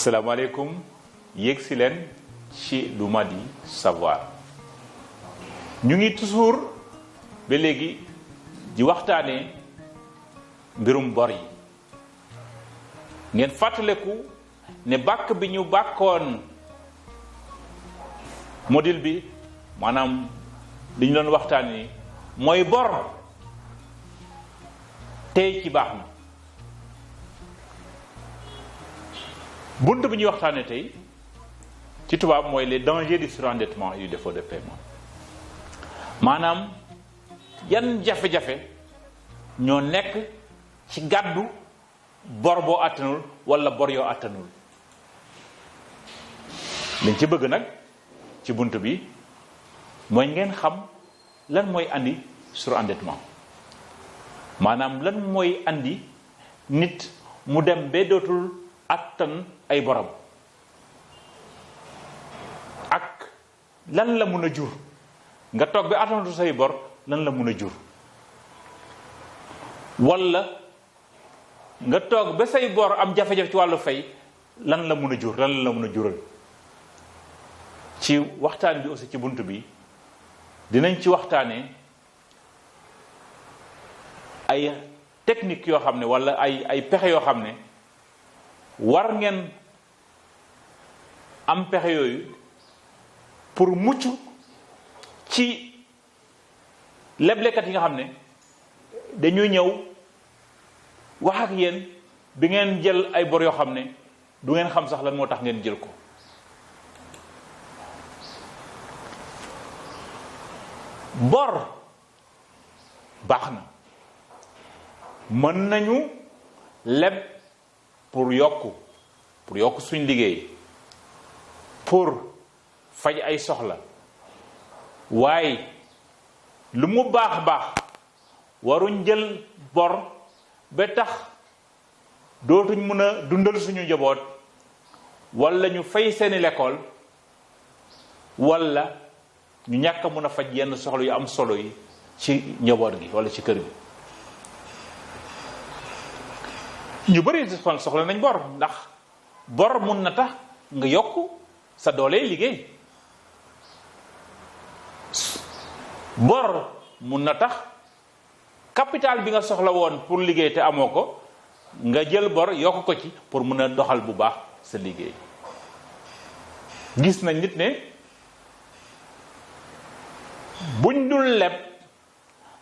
asalaamaaleykum yéeg si leen ci lu ma di savoir ñu ngi toujours ba léegi di waxtaanee mbirum bor yi ngeen fàttaleku ne bàkk bi ñu bàkkoon module bi maanaam li ñu doon waxtaanee mooy bor tey ci baax na bunt bi ñuy waxtaanee tey ci tubaab mooy les dangers du surendettement et du défaut de paiement maanaam yan jafe-jafe ñoo nekk ci gàddu bor boo àttanul walla bor yoo àttanul liñ ci bëgg nag ci bunt bi mooy ngeen xam lan mooy andi surendettement maanaam lan mooy andi nit mu dem ba dootul attan ay borom ak lan la mun a jur nga toog ba attanatu say bor lan la mun a jur walla nga toog ba say bor am jafe-jafe ci wàllu fay lan la mun a jur lan la mun a jural ci waxtaan bi aussi ci bunt bi dinañ ci waxtaanee ay technique yoo xam ne walla ay pexe yoo xam ne war ngeen am pexe yooyu pour mucc ci leblekat yi nga xam ne dañuy ñëw wax ak yéen bi ngeen jël ay bor yoo xam ne du ngeen xam sax lan moo tax ngeen jël ko bor baax na mën nañu leb pour yokk suñ liggéey pour faj ay soxla waaye lu mu baax waruñ jël bor ba tax dootuñ mën a dundal suñu njaboot walla ñu fay seeni l'école walla ñu ñàkk a mën a faj yenn soxla yu am solo yi ci njaboot gi walla ci kër gi ñu bari soxla nañ bor ndax bor mun na tax nga yokk sa doole liggéey bor mun na tax capital bi nga soxla woon pour liggéey te amoo ko nga jël bor yokk ko ci pour mun a doxal bu baax sa liggéey gis nañ nit ne buñ dul leb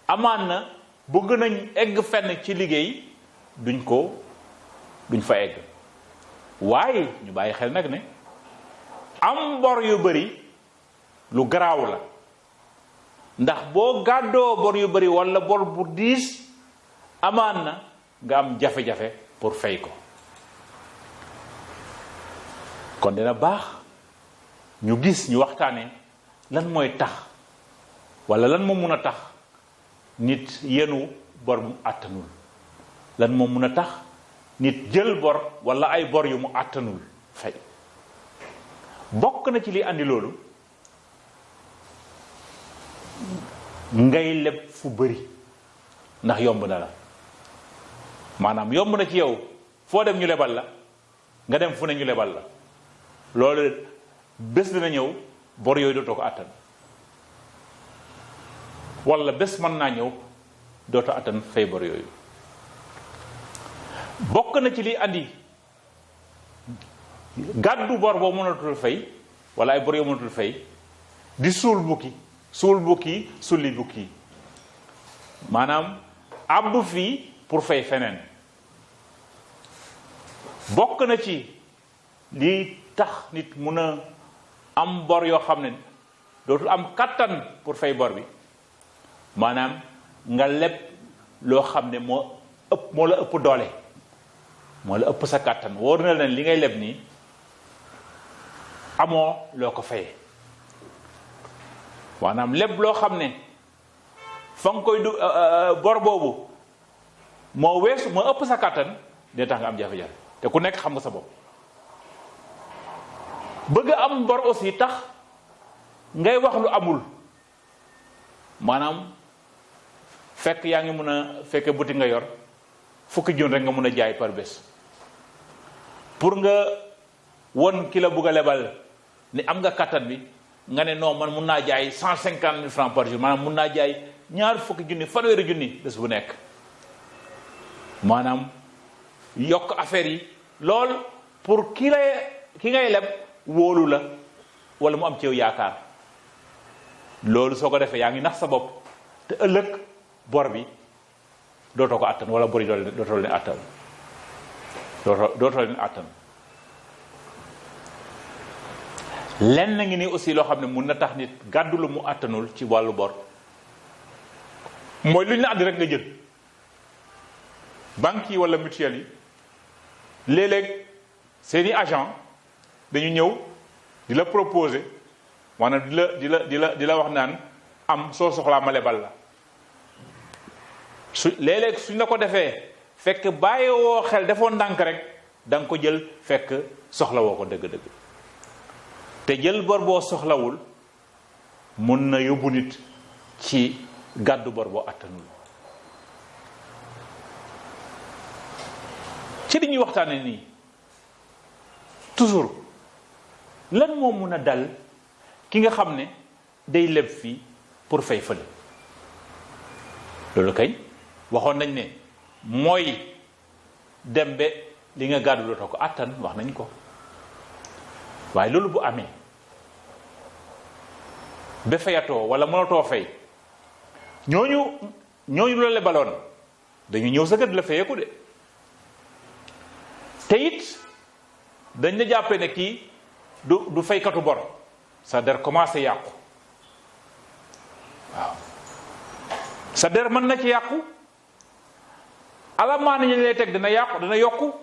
amaan na bëgg nañ egg fenn ci liggéey duñ fa egg waaye ñu bàyyi xel nag ne am bor yu bari lu garaaw la ndax boo gàddoo bor yu bari walla bor bu diis amaan na nga am jafe-jafe pour fay ko kon dina baax ñu gis ñu waxtaane lan mooy tax walla lan moo mun a tax nit yenu bor mu àttanul lan moo mun a tax nit jël bor walla ay bor yu mu àttanul fay bokk na ci li andi loolu ngay leb fu bari ndax yomb na la maanaam yomb na ci yow foo dem ñu lebal la nga dem fu ne ñu lebal la loolu bés dina ñëw bor yooyu dootoo ko àttan walla bés mën naa ñëw dootoo àttan fay bor yooyu bokk na ci li andi gàddu bor boo mënatul fay walla ay bor yoo mënatul fay di suul bukki sulli bukki maanaam àbb fii pour fay feneen bokk na ci li tax nit mun a am bor yoo xam ne dootul am kattan pour fay bor bi maanaam nga leb loo xam ne moo la ëpp doole moo la ëpp sa kàttan wóor na leen li ngay leb nii amoo loo ko fayee maanaam leb loo xam ne fa nga koy bor boobu moo ëpp sa kàttan dina tax nga am jafe-jafe te ku nekk xam nga sa bopp bëgg am bor aussi tax ngay wax lu amul maanaam fekk yaa ngi mun a fekke boutique nga yor fukki junni rek nga mun a jaay par bés pour nga won ki la bugg a lebal ni am nga kattan bi nga ne non man mun naa jaay 150 000 francs par jour maanaam mun naa jaay ñaar fukki junni fanweeri junni bés bu nekk maanaam yokk affaire yi lool pour ki ngay leb wóolu la wala mu am ci yow yaakaar loolu soo ko defee yaa ngi nax sa bopp te ëllëg bor bi dootoo ko attan wala bor yi dootoo leen attan dootoo leen attan lenn ngi ni aussi loo xam ne mun na tax nit gàddu lu mu attanul ci wàllu bor mooy lu ñu la àddi rek nga jël banque yi wala mutuelle yi léeg-léeg seeni agent dañu ñëw di la proposer maanaam di la wax naan am soo soxlaa ma lebal la léeg-léeg suñ la ko defee fekk bàyyi woo xel defoo ndànk rek da nga ko jël fekk soxla woo ko dëgg-dëgg te jël bor boo soxlawul mun na yóbbu nit ci gàddu bor boo attanul ci li ñuy waxtaane nii toujours lan moo mun a dal ki nga xam ne day leb fii pour fay fële loolu kay waxoon nañ ne mooy dem ba li nga gàddu dootoo ko attan wax nañ ko waaye loolu bu amee ba fayatoo wala mënatoo fay ñooñu la lebaloon dañu ñëw sa kër di la fayeeku de te it dañ la jàppee ne kii du faykatu bor sa der commencé yàqu waaw sa der mën na ci yàqu alamaan ñu lay teg dana yàqu dana yokku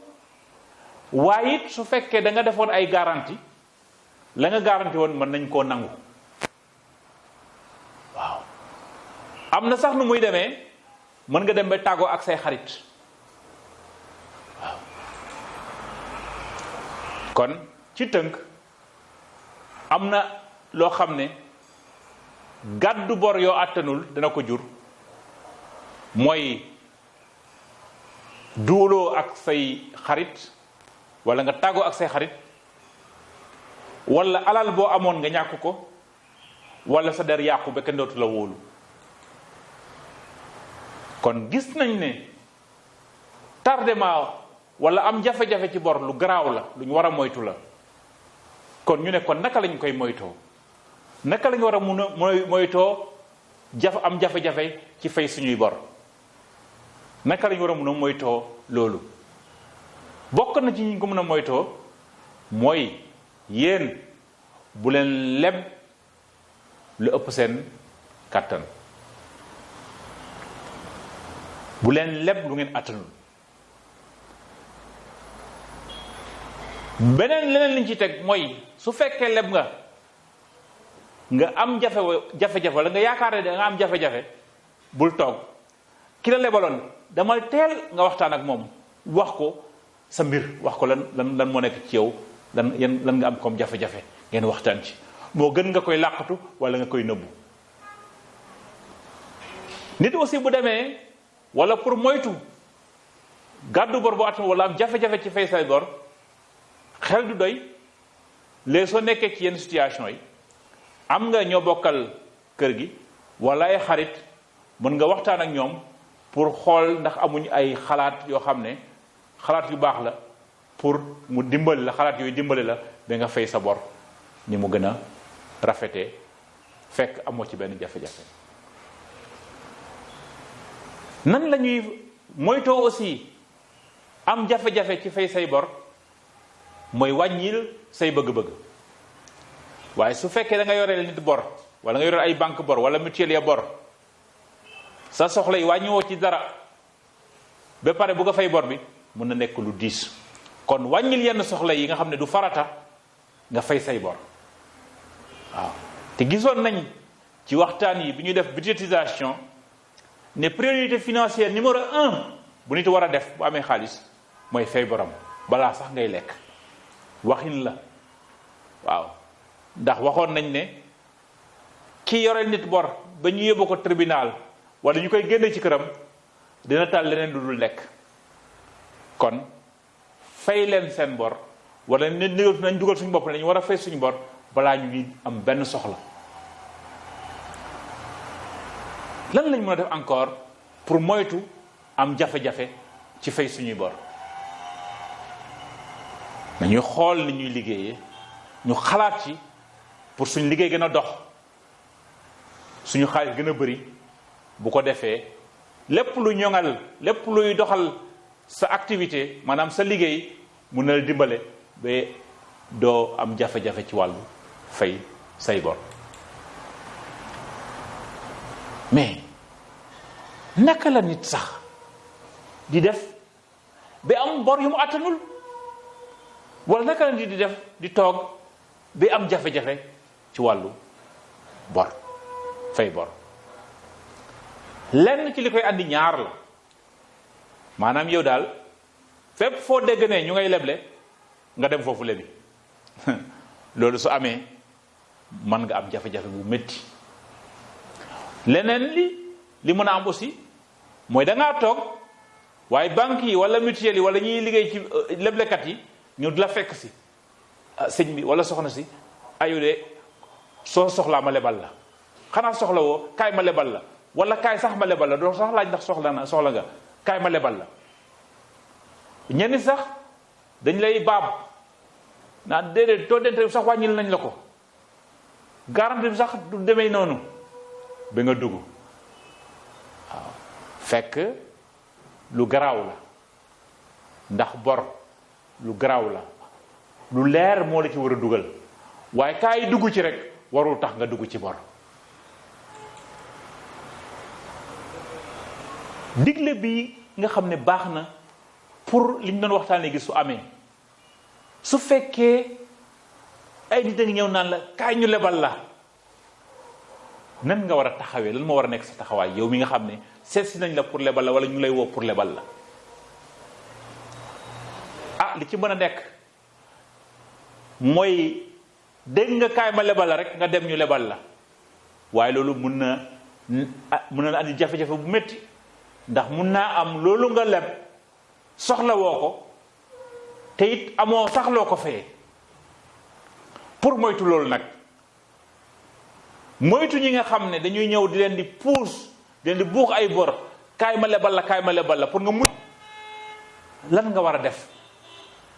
waaye it su fekkee da nga defoon ay garantie la nga garantie woon mën nañ koo nangu waaw am na sax nu muy demee mën nga dem ba tàggoo ak say xarit waaw kon ci tënk am na loo xam ne gàddu bor yoo àttanul dana ko jur mooy duuloo ak say xarit wala nga tàggoo ak say xarit wala alal boo amoon nga ñàkk ko wala sa der yàqu ba kenn dootu la wóolu kon gis nañ ne tardement wala am jafe-jafe ci bor lu garaaw la lu ñu war a moytu la kon ñu ne kon naka lañ koy moytoo naka lañ war a mun a moytoo am jafe-jafe ci fay suñuy bor naka lañ war a mun a moytoo loolu bokk na ci ñu ko mën a moytoo mooy yéen bu leen leb lu ëpp seen kàttan bu leen leb lu ngeen attanul beneen leneen liñ ci teg mooy su fekkee leb nga am jafe-jafe wala nga yaakaar ne da nga am jafe-jafe bul toog ki la lebaloon damal teel nga waxtaan ak moom wax ko sa mbir wax ko lan moo nekk ci yow lan nga am comme jafe-jafe ngeen waxtaan ci moo gën nga koy làqatu wala nga koy nëbbu nit aussi bu demee wala pour moytu gàddu bor bu attan wala am jafe-jafe ci fay say bor xel du doy léegi soo nekkee ci yenn situation yi am nga ñoo bokkal kër gi wala ay xarit mën nga waxtaan ak ñoom pour xool ndax amuñ ay xalaat yoo xam ne xalaat yu baax la pour mu dimbali la xalaat yooyu dimbali la ba nga fay sa bor ni mu gën a rafetee fekk amoo ci benn jafe-jafe nan la ñuy moytoo aussi am jafe-jafe ci fay say bor mooy wàññil say bëgg-bëgg waaye su fekkee da nga yoreel nit bor wala nga yoreel ay banque bor wala mutuelle ya bor sa soxla yi wàññiwoo ci dara ba pare bu nga fay bor bi mën na nekk lu diis kon wàññil yenn soxla yi nga xam ne du farata nga fay say bor waaw te gisoon nañ ci waxtaan yi bi ñuy def budgétisation ne priorité financière numéro 1 bu nit war a def bu amee xaalis mooy fay boram balaa sax ngay lekk waxin la waaw ndax waxoon nañ ne ki yoreel nit bor ba ñu yóbbu ko tribunal wala ñu koy génne ci këram dina tal leneen lu dul lekk kon fay leen seen bor wala nañ dugal suñu bopp ne dañu war a fay suñu bor balaa ñu ngi am benn soxla. lan lañ mën a def encore pour moytu am jafe-jafe ci fay suñuy bor? nañuy xool ni ñuy liggéeyee, ñu xalaat ci pour suñu liggéey gën a dox, suñu xaalis gën a bëri. bu ko defee lépp lu ñoŋal, lépp luy doxal sa activité, maanaam sa liggéey, mun na la dimbale ba doo am jafe-jafe ci wàllu fay say bor. mais naka la nit sax di def ba am bor yu mu àttanul, wala naka la nit di def di toog ba am jafe-jafe ci wàllu bor, fay bor? lenn ci li koy andi ñaar la. maanaam yow daal fépp foo dégg ne ñu ngay leble nga dem foofu lebi loolu su amee mën nga am jafe-jafe bu métti. leneen li mën a am aussi mooy da ngaa toog waaye banque yi wala mutuelle yi wala ñuy liggéey ci leblekat yi ñu di la fekk si sëñ bi wala soxna si ayu de soo soxlaa ma lebal la, xanaa soxla woo kaay ma lebal la, wala kaay sax ma lebal la, doo sax laaj ndax soxla nga kaay ma lebal la. ñenn sax dañ lay baab naan déedéet taux d'intérêt bi sax wàññil nañ la ko, garantie bi sax du demee noonu ba nga dugg. waaw fekk lu garaaw la, ndax bor lu garaaw la, lu leer moo la ci war a dugal, waaye kaay dugg ci rek warul tax nga dugg ci bor. digle bi nga xam ne baax na pour li ñu doon waxtaanee gi su amee, su fekkee ay nit a ngi ñëw naan la kaay ñu lebal la, nan nga war a taxawee? lan moo war a nekk sa taxawaay yow mi nga xam ne seet si nañ la pour lebal la wala ñu lay woo pour lebal la? li ci mën a nekk mooy dégg nga kaay ma lebal la rek nga dem ñu lebal la, waaye loolu mun na andi jafe-jafe bu métti, ndax mun naa am loolu nga leb soxla woo ko te it amoo sax loo ko fayee. pour moytu loolu nag, moytu ñi nga xam ne dañuy ñëw di leen di puus, di leen di buux ay bor, kaay ma lebal la pour nga mucc, lan nga war a def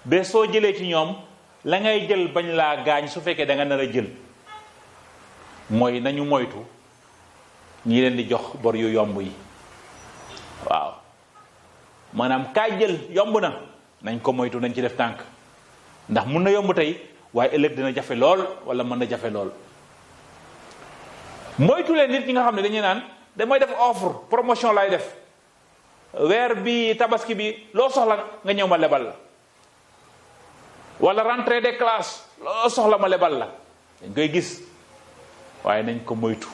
ba soo jëlee ci ñoom la ngay jël bañ laa gaañ su fekkee da nga nar a jël? mooy nañu moytu ñi leen di jox bor yu yomb yi. waaw maanaam kaay jël yomb na, nañ ko moytu, nañ ci def tànk, ndax mun na yomb tey waaye ëllëg dina jafe lool wala mën na jafe lool. moytu leen nit ñi nga xam ne dañuy naan damay def offre promotion lay def, weer bi tabaski bi loo soxla nga ñëw ma lebal la, wala rentrée des classes loo soxla ma lebal la. dañ koy gis waaye nañ ko moytu,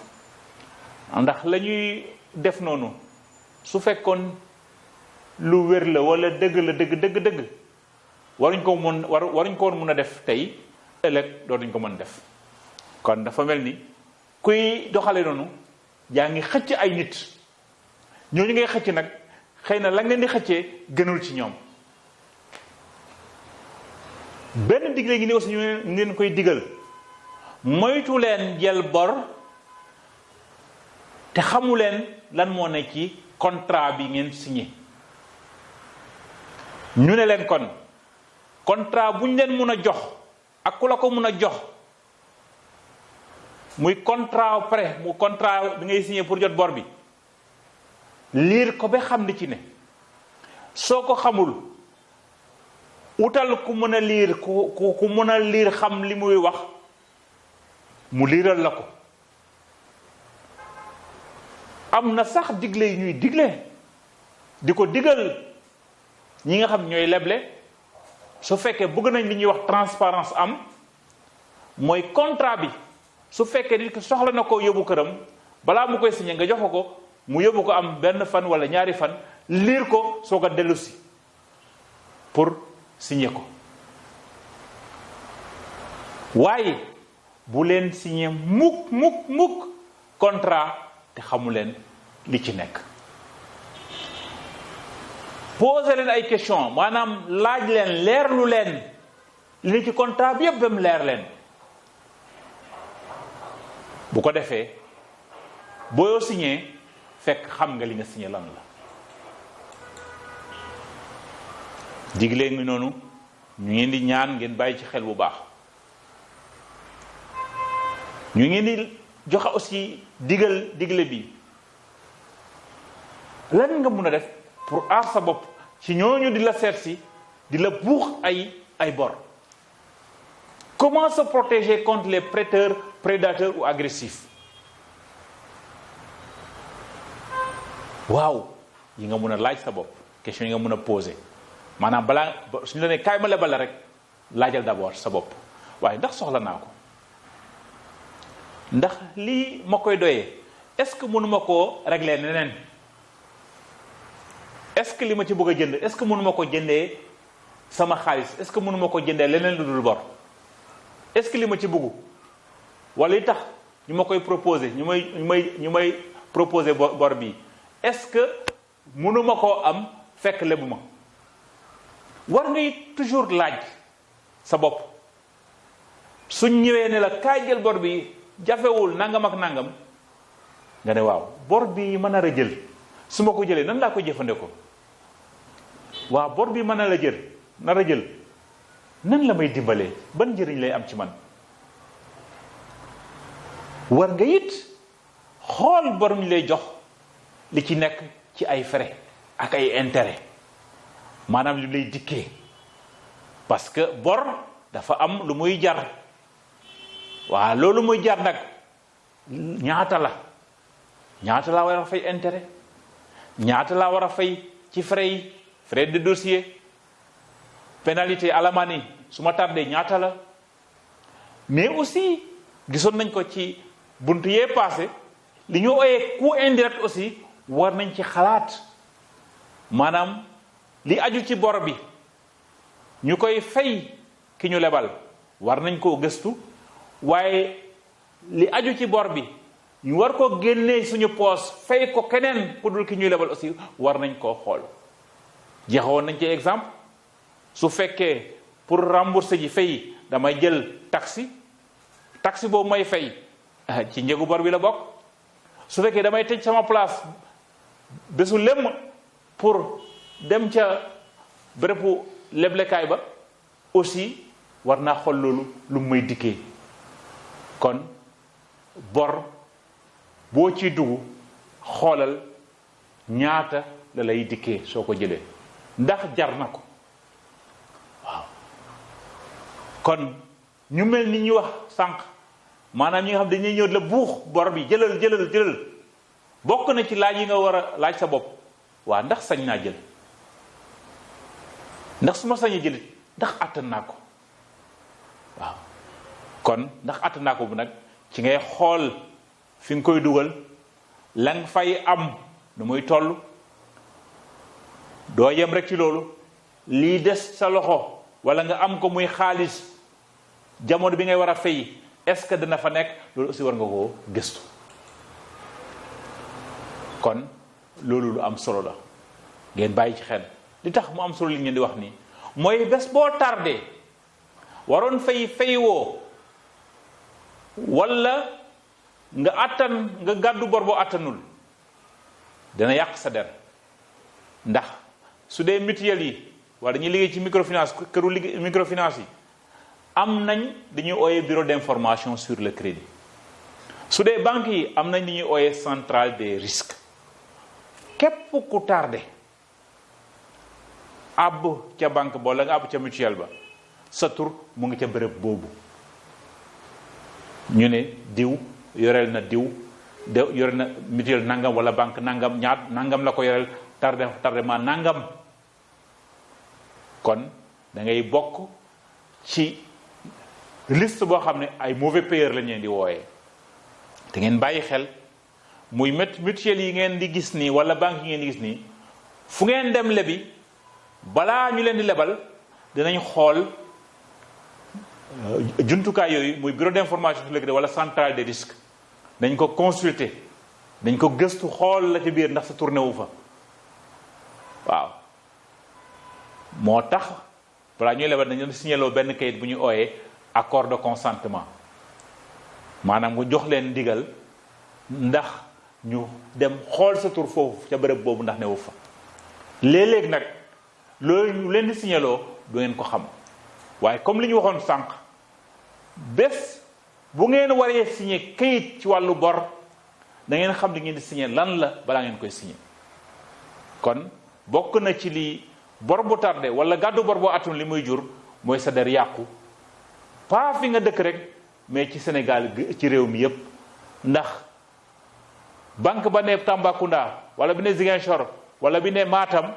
ndax la ñuy def noonu su fekkoon lu wér la wala dëgg la dëgg waruñ ko woon mun a def tey, ëllëg dootuñ ko mën def. kon dafa mel ni kuy doxale noonu yaa ngi xëcc ay nit, ñooñu ngay xëcc nag xëy na la ngeen di xëccee gënul ci ñoom. benn digle gi ni aussi ñu ngeen koy digal, moytu leen jël bor te xamu leen lan moo ne ci contrat bi ngeen signé. ñu ne leen kon contrat bu ñu leen mun a jox ak ku la ko mun a jox, muy contrat prêt, mu contrat bi ngay signé pour jot bor bi, liir ko ba xam li ci ne. soo ko xamul, utal ku mën a liir ku mën a liir xam li muy wax, mu liiral la ko. am na sax digle yi ñuy digle di ko digal ñi nga xam ñooy leble, su fekkee bëgg nañ li ñuy wax transparence am, mooy contrat bi su fekkee nit ki soxla na ko yóbbu këram, balaa mu koy signé nga jox ko mu yóbbu ko am benn fan wala ñaari fan, liir ko soog a dellu si pour signé ko. waaye bu leen signé mukk contrat te xamu leen li ci nekk. posé leen ay question, maanaam laaj leen, leerlu leen li ne ci contrat bi yëpp ba mu leer leen. bu ko defee boo signé fekk xam nga li nga signé lan la. digle ngi noonu ñu ngeen di ñaan ngeen bàyyi ci xel bu baax. ñu ngeen di joxe aussi digle bi lan nga mun a def pour aar sa bopp ci ñooñu di la seet si di la buux ay bor. Comment se protéger contre les prêteurs prédateurs ou agressifs? waaw yi nga mun a laaj sa bopp question yi nga mun a poser maanaam balaa suñu la ne kaay ma lebal la rek laajal d'abord sa bopp waaye ndax soxla naa ko, ndax lii ma koy doyee est-ce que mënuma koo régler neneen, est-ce que li ma ci bëgg a jënd est-ce que mënuma ko jëndee sama xaalis, est-ce que mënuma ko jëndee leneen lu dul bor, est-ce que li ma ci bëggu wala li tax ñu ma koy proposer ñu may proposer bor bi est-ce que mënuma koo am fekk lebu ma. war ngay toujours laaj sa bopp suñ ñëwee ne la kaay jël bor bi jafewul nangam ak nangam nga ne waaw bor bi mën a jël su ma ko jëlee nan laa ko jëfandikoo. waaw bor bi mën a jël nan la may dimbalee ban njëriñ lay am ci man. war nga it xool bor mi lay jox li ci nekk ci ay frais ak ay intérêt maanaam li lay dikkee parce que bor dafa am lu muy jar. waaw loolu muy jar nag ñaata laa war a fay intérêt, ñaata laa war a fay ci frais de dossier, pénalité alamani su ma tardé ñaata la. mais aussi gisoon nañ ko ci buntu yee passé li ñu ooyee coût indirect aussi war nañ ci xalaat maanaam li aju ci bor bi ñu koy fay ki ñu lebal war nañ koo gëstu. waaye li aju ci bor bi ñu war ko génnee suñu poos fay ko keneen ku dul ki ñuy lebal aussi war nañ koo xool. jeexoon nañ ci exemple su fekkee pour rembourser ji fay damay jël taxi boobu may fay ci njëgu bor bi la bokk. su fekkee damay tëj sama place bésu lem pour dem ca bérébu leblekaay ba aussi war naa xool loolu lu may dikkee. kon bor boo ciy dugg xoolal ñaata la lay dikkee soo ko jëlee ndax jar na ko. waaw kon ñu mel ni ñu wax sànq maanaam ñi nga xam dañuy ñëw la buux bor bi jëlal bokk na ci laaj yi nga war a laaj sa bopp. waa ndax sañ naa jël, ndax su ma sañee jëlit ndax àttan naa ko. waaw kon ndax àttan naa ko bu nag ci ngay xool fi nga koy dugal la nga fay am nu muy toll. doo yem rek ci loolu lii des sa loxo wala nga am ko muy xaalis jamono bi ngay war a fay est-ce que dana fa nekk loolu aussi war nga koo gëstu. kon loolu lu am solo la ngeen bàyyi ci xel. li tax mu am solo li ngeen di wax nii mooy bés boo tardé waroon fay woo wala nga àttan nga gàddu bor boo àttanul dana yàq sa der. ndax su dee mutuelle yi wala dañuy liggéey ci microfinance këru liggéey microfinance yi am nañ dañuy ooyee bureau d'information sur le crédit. su dee banques yi am nañ li ñuy ooyee centrale des risques. képp ku tardé àbb ca banque ba wala nga àbb ca mutuelle ba sa tur mu ngi ca béréb boobu. ñu ne diw yoreel na diw yoreel na mutuelle nangam wala banque nangam ñaat nangam la ko yoreel tardement nangam. kon da ngay bokk ci liste boo xam ne ay mauvais payeurs la ñu di wooyee. te ngeen bàyyi xel muy mutuelle yi ngeen di gis nii wala banque yi ngeen di gis nii fu ngeen dem lebi balaa ñu leen di lebal dinañ xool jumtukaay yooyu muy bureau d'information sur le crédit wala centrale des risques. dañ ko consulter dañ ko gëstu xool la ci biir ndax sa tourné wu fa. waaw moo tax balaa ñuy lebal dañu signéloo benn kayit bu ñu ooyee accord de consentement maanaam nga jox leen ndigal ndax ñu dem xool sa tur foofu ca bërëb boobu ndax newu fa. léeg-léeg nag loolu ñu leen di signéloo du ngeen ko xam waaye comme li ñu waxoon sànq bés bu ngeen waree signé kayit ci wàllu bor da ngeen xam li ngeen di signé lan la balaa ngeen koy signé. kon bokk na ci li bor bu tardé wala gàddu bor boo atum li muy jur mooy sa der yàqu pas fi nga dëkk rek mais ci Sénégal ci réew mi yépp ndax banque ba ne Tambacounda wala bi ne Ziguinchor wala bi ne Matam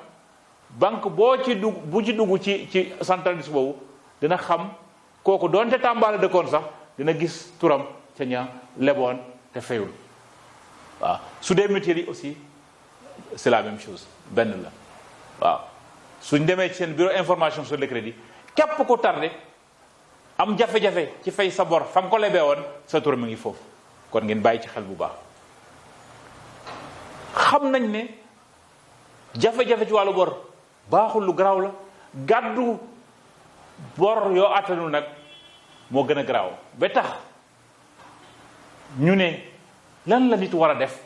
banque boo ci dugg bu ci dugg ci centraliste boobu dina xam kooku doonte Tamba la dëkkoon sax dina gis turam ca ña leboon te fayul waaw. su dee mutuelle yi aussi c'est la même chose benn la waaw. suñ demee ci seen bureau information sur le crédit képp ko tardé am jafe-jafe ci fay sa bor fa nga ko lebee woon sa tur mi ngi foofu kon ngeen bàyyi ci xel bu baax. xam nañ ne jafe-jafe ci wàllu bor baaxul lu garaaw la gàddu bor yoo àttanul nag moo gën a garaaw ba tax ñu ne lan la nit war a def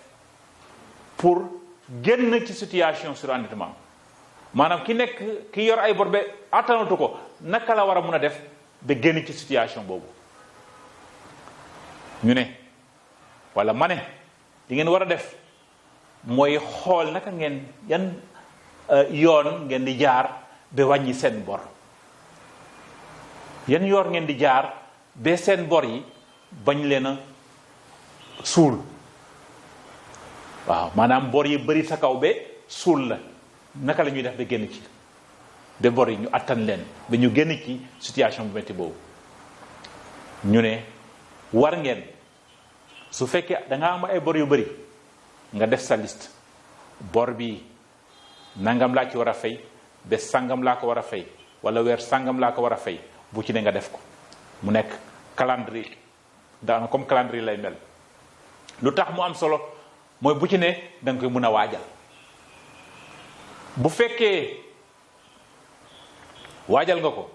pour génn ci situation surendettement maanaam ki yor ay bor ba àttanatu ko naka la war a mun a def ba génn ci situation boobu. ñu ne wala ma ne li ngeen war a def mooy xool naka ngeen yan yoon ngeen di jaar ba wàññi seen bor yan yoon ngeen di jaar ba seen bor yi bañ leen a suul waaw maanaam bor yi bëri sa kaw ba suul la naka la ñuy def ba génn ci ba bor yi ñu attan leen ba ñu génn ci situation bu metti boobu. ñu ne war ngeen su fekkee da nga am ay bor yu bëri nga def sa liste bor bi nangam laa ci war a fay bés sangam laa ko war a fay wala weer sangam laa ko war a fay bu ci ne nga def ko mu nekk calendrier daana comme calendrier lay mel. lu tax mu am solo mooy bu ci ne da nga koy mën a waajal bu fekkee waajal nga ko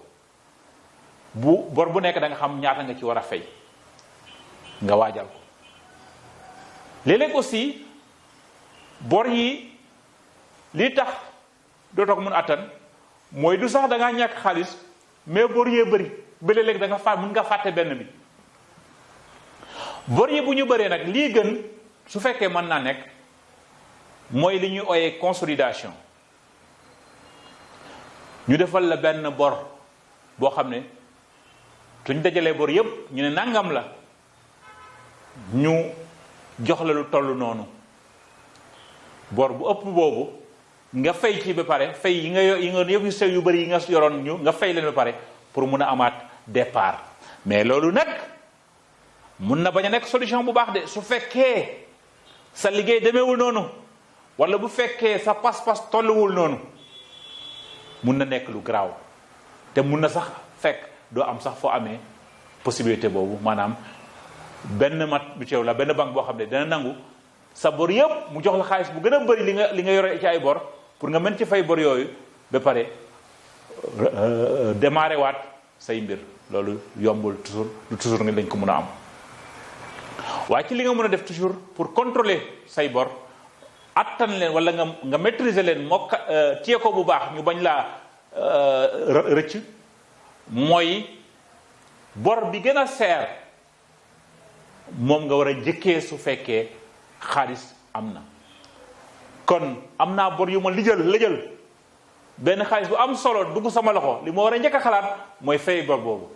bu bor bu nekk da nga xam ñaata nga ci war a fay nga waajal ko. léeg-léeg aussi bor yi li tax dootoo ko mun attan mooy du sax da ngaa ñàkk xaalis mais bor yee bëri ba léeg-léeg da nga mun nga fàtte benn bi. bor yi bu ñu bëree nag lii gën su fekkee mën naa nekk mooy li ñuy ooyee consolidation ñu defal la benn bor boo xam ne suñ dajalee bor yépp ñu ne nangam la ñu jox la lu toll noonu bor bu ëpp boobu nga fay ci ba pare fay yi nga yëpp yu sew yu bëri yi nga yoroon ñu nga fay leen ba pare pour mun a amaat départ. mais loolu nag mun na bañ a nekk solution bu baax de su fekkee sa liggéey demeewul noonu wala bu fekkee sa pas-pas tolluwul noonu mun na nekk lu garaaw te mun na sax fekk doo am sax foo amee possibilité boobu maanaam benn mutuelle la benn banque boo xam ne dina nangu sa bor yëpp mu jox la xaalis bu gën a bëri li nga yore ci ay bor pour nga mën ci fay bor yooyu ba pare démarrer waat say mbir loolu yombul toujours nga dañ ko mën a am. waaye ci li nga mën a def toujours pour contrôler say bor attan leen wala nga maîtriser leen mokk téye ko bu baax ñu bañ laa rëcc mooy bor bi gën a seer moom nga war a njëkkee su fekkee xaalis am na. kon am naa bor yu ma lëjal benn xaalis bu am solo dugg sama loxo li ma war a njëkk a xalaat mooy fay bor boobu.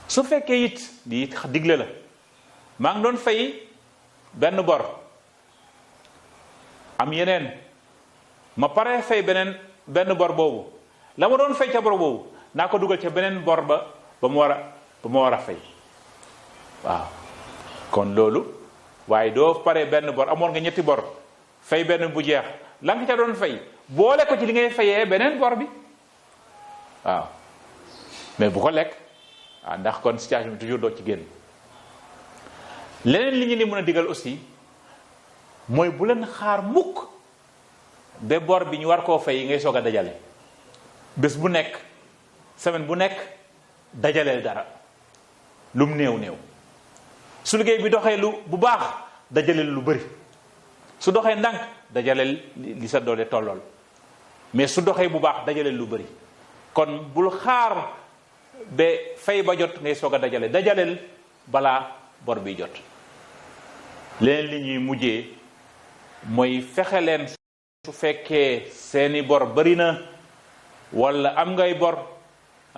su fekkee it di digle la maa ngi doon fay benn bor am yeneen ma pare fay benn bor boobu la ma doon fay ca bor boobu naa ko dugal ca beneen bor ba ma war a fay waaw. kon loolu waaye doo pare benn bor amoon nga ñetti bor fay benn bu jeex la nga ca doon fay boole ko ci li ngay fayee beneen bor bi waaw mais bu ko lekk. waaw ndax kon situation bi toujours doo ci génn. leneen li ñu li mën a digal aussi mooy bu leen xaar mukk ba bor bi ñu war koo fay ngay soog a dajale bés bu nekk semaine bu nekk dajaleel dara lum néew néew su liggéey bi doxee bu baax dajaleel lu bëri su doxee ndànk dajaleel li sa doole tollool mais su doxee bu baax dajaleel lu bëri kon bul xaar ba fay ba jot ngay soog a dajaleel balaa bor bi jot. leneen li ñuy mujjee mooy fexe leen su fekkee seeni bor bari na walla am ngay bor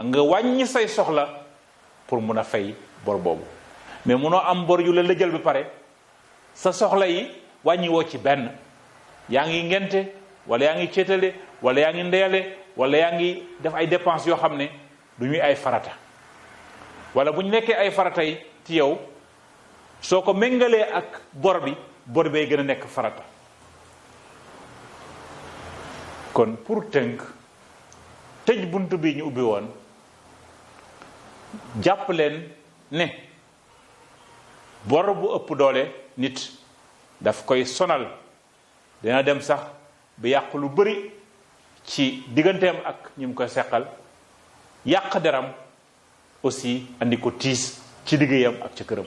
nga wàññi say soxla pour mun a fay bor boobu mais munoo am bor yu la lëjal bi pare sa soxla yi wàññi woo ci benn yaa ngi ngente walla yaa ngi céetale walla yaa ngi ndeyale walla yaa ngi def ay dépenses yoo xam ne du ñuy ay farata walla bu ñu nekkee ay farata yi ci yow soo ko méngalee ak bor bay gën a nekk farata. kon pour tënk tëj bunt bi ñu ubbi woon jàpp leen ne bor bu ëpp doole nit daf koy sonal dina dem sax bi yàq lu bari ci digganteem ak ñi mu koy seqal yàq deram aussi andi ko tiis ci liggéeyam ak ci këram.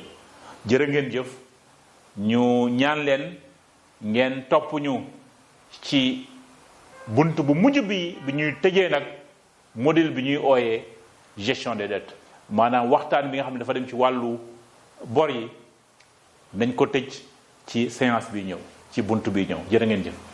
jërë ngeen jëf ñu ñaan leen ngeen topp ñu ci bunt bu mujj bi ñuy tëjee nag modèle bi ñuy ooyee gestion des dettes maanaam waxtaan bi nga xam ne dafa dem ci wàllu bor yi nañ ko tëj ci séance bi ñëw ci bunt bi ñëw jërë ngeen jëf.